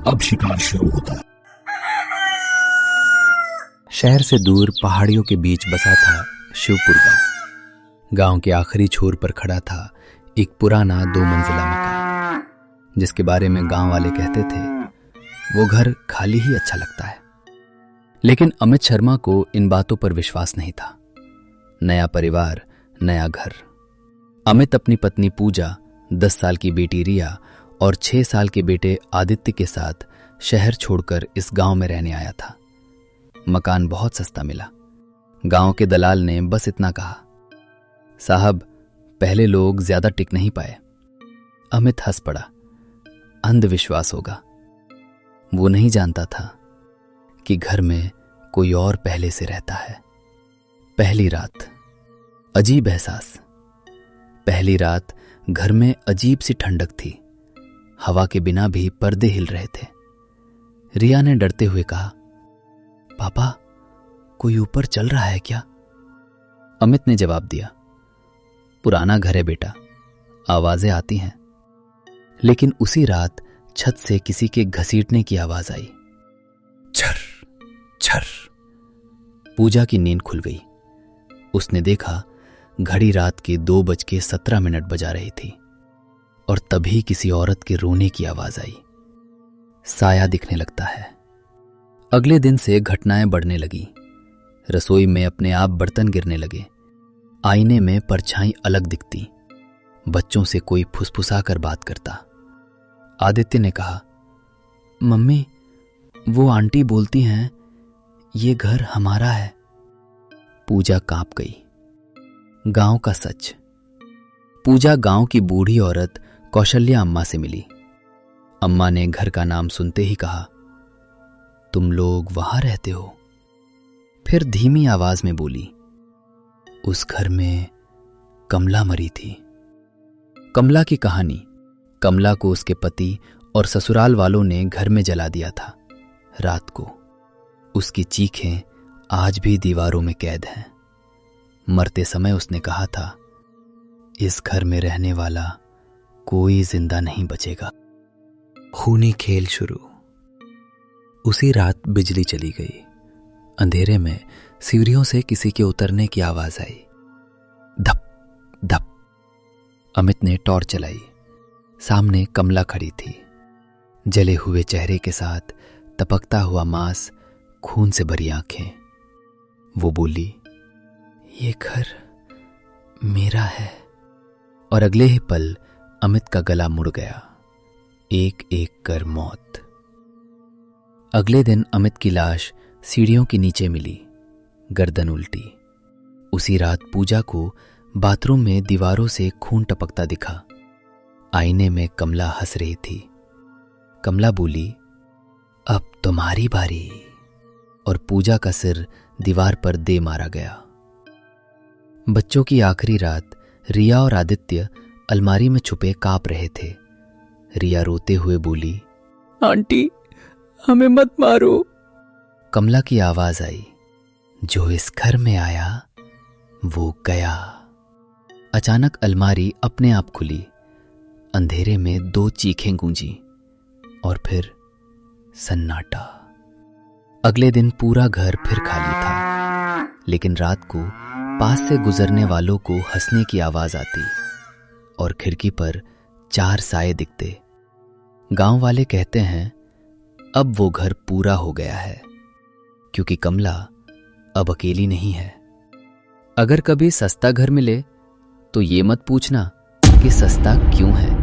अब शिकार शुरू होता है। शहर से दूर पहाड़ियों के बीच बसा था शिवपुर गांव। गांव के आखिरी छोर पर खड़ा था एक पुराना 2 मंजिला मकान, जिसके बारे में गांव वाले कहते थे वो घर खाली ही अच्छा लगता है। लेकिन अमित शर्मा को इन बातों पर विश्वास नहीं था। नया परिवार, नया घर। अमित अपनी पत्नी पूजा, 10 साल की बेटी रिया और 6 साल के बेटे आदित्य के साथ शहर छोड़कर इस गांव में रहने आया था। मकान बहुत सस्ता मिला। गांव के दलाल ने बस इतना कहा, साहब पहले लोग ज्यादा टिक नहीं पाए। अमित हंस पड़ा। अंधविश्वास होगा। वो नहीं जानता था कि घर में कोई और पहले से रहता है। पहली रात, अजीब एहसास। पहली रात घर में अजीब सी ठंडक थी। हवा के बिना भी पर्दे हिल रहे थे। रिया ने डरते हुए कहा, पापा कोई ऊपर चल रहा है क्या? अमित ने जवाब दिया, पुराना घर है बेटा, आवाजें आती हैं। लेकिन उसी रात छत से किसी के घसीटने की आवाज आई। छर छर। पूजा की नींद खुल गई। उसने देखा घड़ी रात के 2:17 बजा रही थी और तभी किसी औरत के रोने की आवाज आई। साया दिखने लगता है। अगले दिन से घटनाएं बढ़ने लगी। रसोई में अपने आप बर्तन गिरने लगे। आईने में परछाई अलग दिखती। बच्चों से कोई फुसफुसा कर बात करता। आदित्य ने कहा, मम्मी वो आंटी बोलती हैं ये घर हमारा है। पूजा कांप गई। गांव का सच। पूजा गांव की बूढ़ी औरत कौशल्या अम्मा से मिली। अम्मा ने घर का नाम सुनते ही कहा, तुम लोग वहां रहते हो? फिर धीमी आवाज में बोली, उस घर में कमला मरी थी। कमला की कहानी। कमला को उसके पति और ससुराल वालों ने घर में जला दिया था रात को। उसकी चीखें आज भी दीवारों में कैद हैं। मरते समय उसने कहा था, इस घर में रहने वाला कोई जिंदा नहीं बचेगा। खूनी खेल शुरू। उसी रात बिजली चली गई। अंधेरे में सीढ़ियों से किसी के उतरने की आवाज आई। धप धप। अमित ने टॉर्च चलाई। सामने कमला खड़ी थी, जले हुए चेहरे के साथ टपकता हुआ मांस, खून से भरी आंखें। वो बोली, ये घर मेरा है। और अगले ही पल अमित का गला मुड़ गया। एक एक कर मौत। अगले दिन अमित की लाश सीढ़ियों के नीचे मिली, गर्दन उल्टी। उसी रात पूजा को बाथरूम में दीवारों से खून टपकता दिखा। आईने में कमला हंस रही थी। कमला बोली, अब तुम्हारी बारी। और पूजा का सिर दीवार पर दे मारा गया। बच्चों की आखिरी रात। रिया और आदित्य अलमारी में छुपे कांप रहे थे। रिया रोते हुए बोली, आंटी हमें मत मारो। कमला की आवाज आई, जो इस घर में आया वो गया। अचानक अलमारी अपने आप खुली। अंधेरे में 2 चीखें गूंजी और फिर सन्नाटा। अगले दिन पूरा घर फिर खाली था। लेकिन रात को पास से गुजरने वालों को हंसने की आवाज आती और खिड़की पर 4 साए दिखते। गांव वाले कहते हैं अब वो घर पूरा हो गया है, क्योंकि कमला अब अकेली नहीं है। अगर कभी सस्ता घर मिले तो ये मत पूछना कि सस्ता क्यों है।